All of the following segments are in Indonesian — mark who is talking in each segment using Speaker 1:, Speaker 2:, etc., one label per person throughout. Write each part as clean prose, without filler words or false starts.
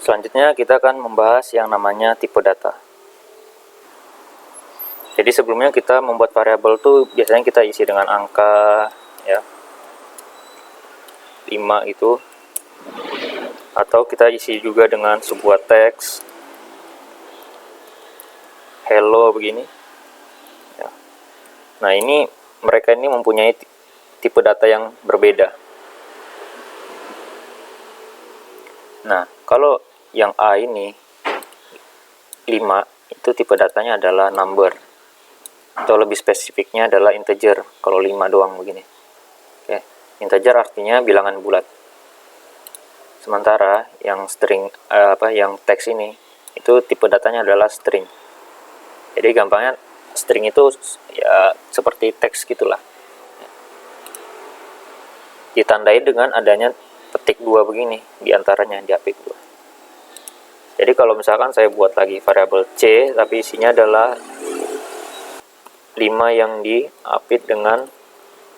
Speaker 1: Selanjutnya kita akan membahas yang namanya tipe data. Jadi sebelumnya kita membuat variabel tuh biasanya kita isi dengan angka ya, 5 itu, atau kita isi juga dengan sebuah teks hello begini ya. Nah ini mereka ini mempunyai tipe data yang berbeda. Nah kalau yang A ini 5 itu tipe datanya adalah number, atau lebih spesifiknya adalah integer kalau 5 doang begini. Oke, integer artinya bilangan bulat. Sementara yang string yang teks ini itu tipe datanya adalah string. Jadi gampangnya string itu ya seperti teks gitulah. Ditandai dengan adanya petik 2 begini diantaranya di API 2. Jadi kalau misalkan saya buat lagi variabel C tapi isinya adalah 5 yang diapit dengan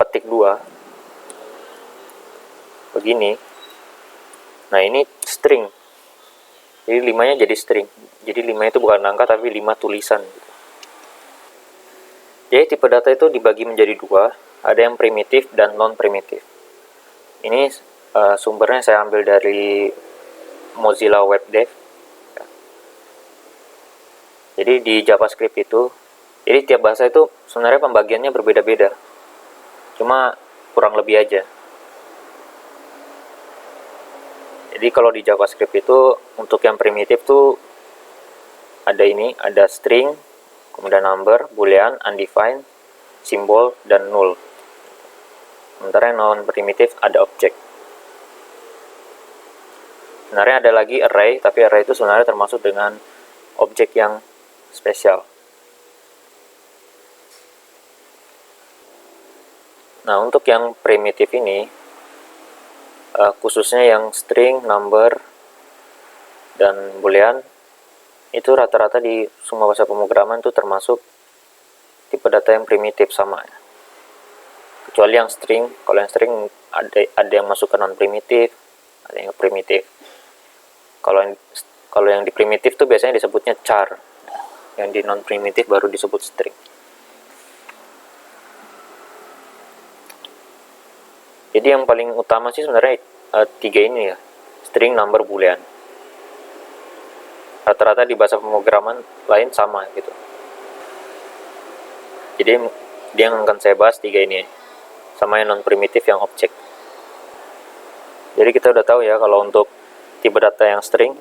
Speaker 1: petik 2 begini. Nah ini string, jadi 5-nya jadi string. Jadi 5 itu bukan angka tapi 5 tulisan. Jadi tipe data itu dibagi menjadi 2, ada yang primitif dan non primitif. Ini sumbernya saya ambil dari Mozilla Web Dev. Jadi di JavaScript itu, jadi tiap bahasa itu sebenarnya pembagiannya berbeda-beda, cuma kurang lebih aja. Jadi kalau di JavaScript itu untuk yang primitif tuh ada ada string, kemudian number, boolean, undefined, simbol, dan null. Sementara yang non primitif ada objek. Sebenarnya ada lagi array, tapi array itu sebenarnya termasuk dengan objek yang spesial. Nah untuk yang primitif ini, khususnya yang string, number, dan boolean, itu rata-rata di semua bahasa pemrograman itu termasuk tipe data yang primitif sama ya. Kecuali yang string, kalau yang string ada yang masukkan non primitif, ada yang primitif. Kalau yang di primitif tuh biasanya disebutnya char, yang di non primitif baru disebut string. Jadi yang paling utama sih sebenarnya 3 ini ya, string, number, boolean. Rata-rata di bahasa pemrograman lain sama gitu. Jadi dia yang akan saya bahas 3 ini, sama yang non primitif yang objek. Jadi kita udah tahu ya kalau untuk tipe data yang string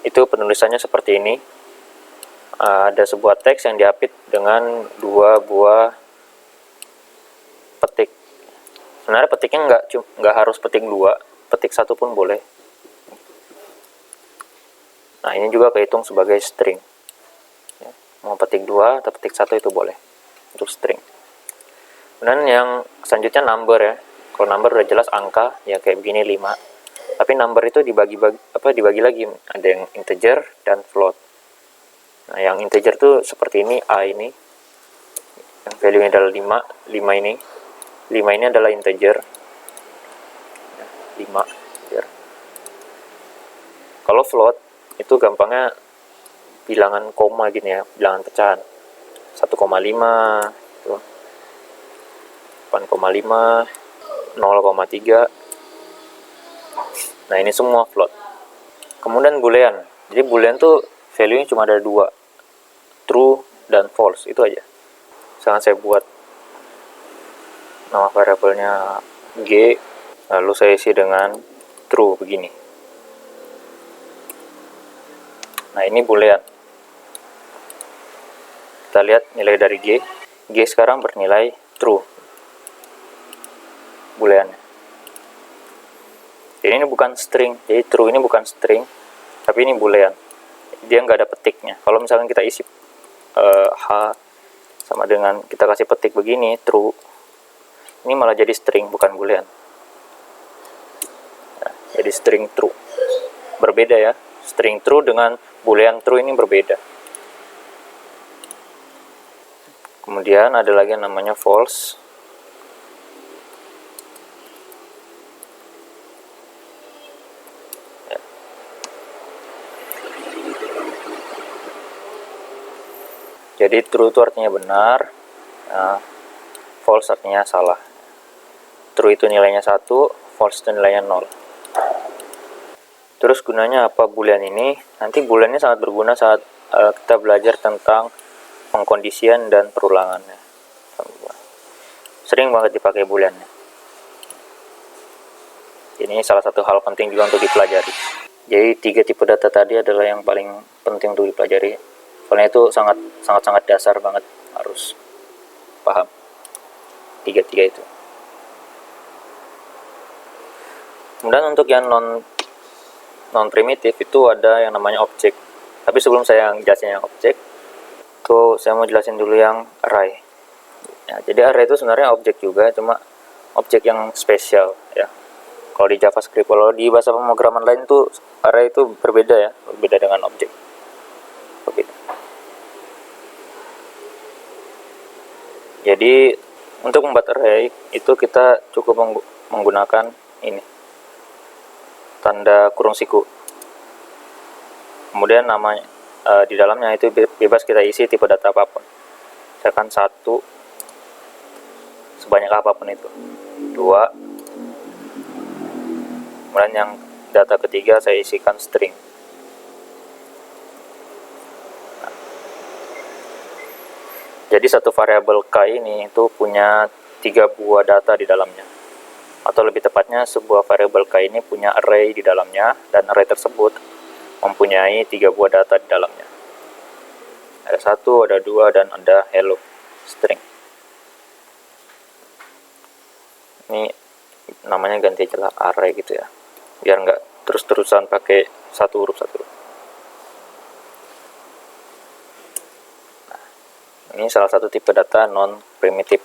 Speaker 1: itu penulisannya seperti ini. Ada sebuah teks yang diapit dengan 2 buah petik. Sebenarnya petiknya nggak harus petik 2, petik 1 pun boleh. Nah ini juga kehitung sebagai string ya, mau petik 2 atau petik 1 itu boleh untuk string. Dan yang selanjutnya number ya. Kalau number udah jelas angka ya, kayak begini 5. Tapi number itu dibagi lagi, ada yang integer dan float. Nah yang integer tuh seperti ini, A ini yang value nya adalah 5 ini. 5 ini adalah integer. 5 integer. Kalau float itu gampangnya bilangan koma gini ya, bilangan pecahan. 1,5 itu 8,5, 0,3. Nah ini semua float. Kemudian boolean. Jadi boolean tuh value-nya cuma ada 2, true dan false, itu aja. Misalkan saya buat nama variabelnya G, lalu saya isi dengan true begini. Nah ini boolean. Kita lihat nilai dari G. G sekarang bernilai true, booleannya. Jadi ini bukan string, jadi true ini bukan string, tapi ini boolean. Dia nggak ada petiknya. Kalau misalkan kita isi H sama dengan kita kasih petik begini, true, ini malah jadi string, bukan boolean. Nah, jadi string true. Berbeda ya, string true dengan boolean true ini berbeda. Kemudian ada lagi yang namanya false. Jadi true itu artinya benar, false artinya salah. True itu nilainya 1, false itu nilainya 0. Terus gunanya apa boolean ini? Nanti boolean ini sangat berguna saat kita belajar tentang pengkondisian dan perulangannya. Sering banget dipakai booleannya. Ini salah satu hal penting juga untuk dipelajari. Jadi 3 tipe data tadi adalah yang paling penting untuk dipelajari. Soalnya itu sangat dasar banget, harus paham 3 itu. Kemudian untuk yang non primitif itu ada yang namanya objek. Tapi sebelum saya jelasin yang objek, tuh saya mau jelasin dulu yang array. Ya, jadi array itu sebenarnya objek juga, cuma objek yang spesial ya. Kalau di JavaScript, kalau di bahasa pemrograman lain tuh array itu berbeda ya, berbeda dengan objek. Berbeda. Jadi untuk membuat array itu kita cukup menggunakan ini, tanda kurung siku. Kemudian namanya di dalamnya itu bebas kita isi tipe data apapun. Misalkan 1 sebanyak apapun itu, 2. Kemudian yang data ketiga saya isikan string. Jadi satu variabel k ini itu punya 3 buah data di dalamnya. Atau lebih tepatnya sebuah variabel k ini punya array di dalamnya, dan array tersebut mempunyai 3 buah data di dalamnya. Ada 1, ada 2, dan ada hello string. Ini namanya ganti aja lah array gitu ya, biar nggak terus-terusan pakai satu huruf. Nah, ini salah satu tipe data non primitif.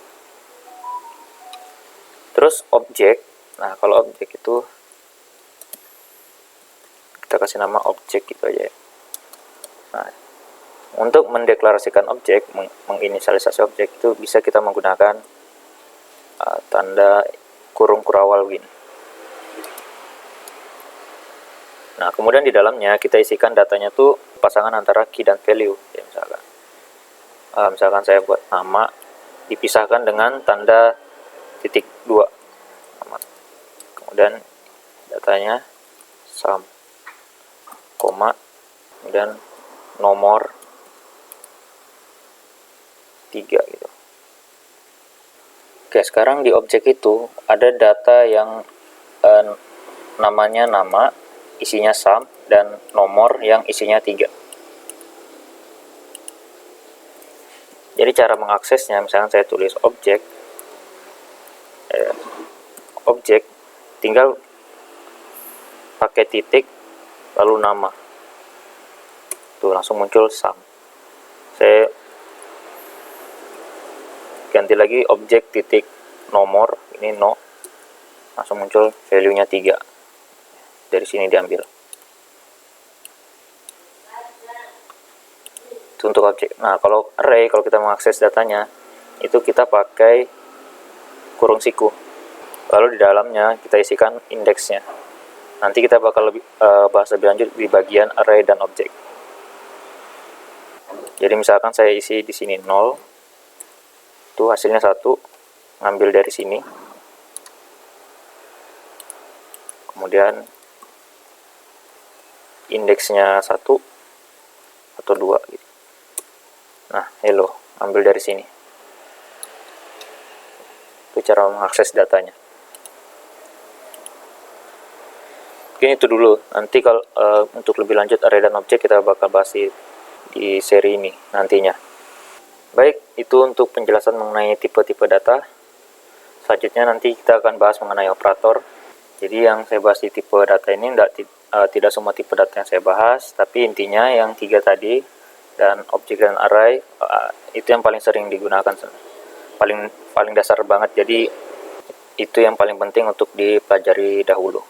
Speaker 1: Terus objek. Nah, kalau objek itu kita kasih nama objek gitu aja ya. Nah, untuk mendeklarasikan objek, menginisialisasi objek itu bisa kita menggunakan tanda kurung kurawal begini. Nah, kemudian di dalamnya kita isikan datanya tuh pasangan antara key dan value ya, misalkan saya buat nama dipisahkan dengan tanda titik 2, kemudian datanya sum, koma, kemudian nomor 3 gitu. Oke, sekarang di objek itu ada data yang namanya nama, isinya sum, dan nomor yang isinya 3. Jadi cara mengaksesnya, misalnya saya tulis objek, tinggal pakai titik lalu nama, tuh langsung muncul sum. Saya ganti lagi objek titik nomor, ini no, langsung muncul value-nya 3. Dari sini diambil. Itu untuk objek. Nah, kalau array, kalau kita mengakses datanya, itu kita pakai kurung siku. Lalu di dalamnya kita isikan indeksnya. Nanti kita bakal bahas lebih lanjut di bagian array dan objek. Jadi misalkan saya isi di sini 0, itu hasilnya 1, ngambil dari sini. Kemudian indeksnya 1 atau 2 gitu. Nah, hello, ambil dari sini. Itu cara mengakses datanya. Mungkin itu dulu. Nanti kalau untuk lebih lanjut array dan objek kita bakal bahas di seri ini nantinya. Baik, itu untuk penjelasan mengenai tipe-tipe data. Selanjutnya nanti kita akan bahas mengenai operator. Jadi yang saya bahas di tipe data ini tidak semua tipe data yang saya bahas, tapi intinya yang 3 tadi, dan objek dan array itu yang paling sering digunakan, paling dasar banget. Jadi itu yang paling penting untuk dipelajari dahulu.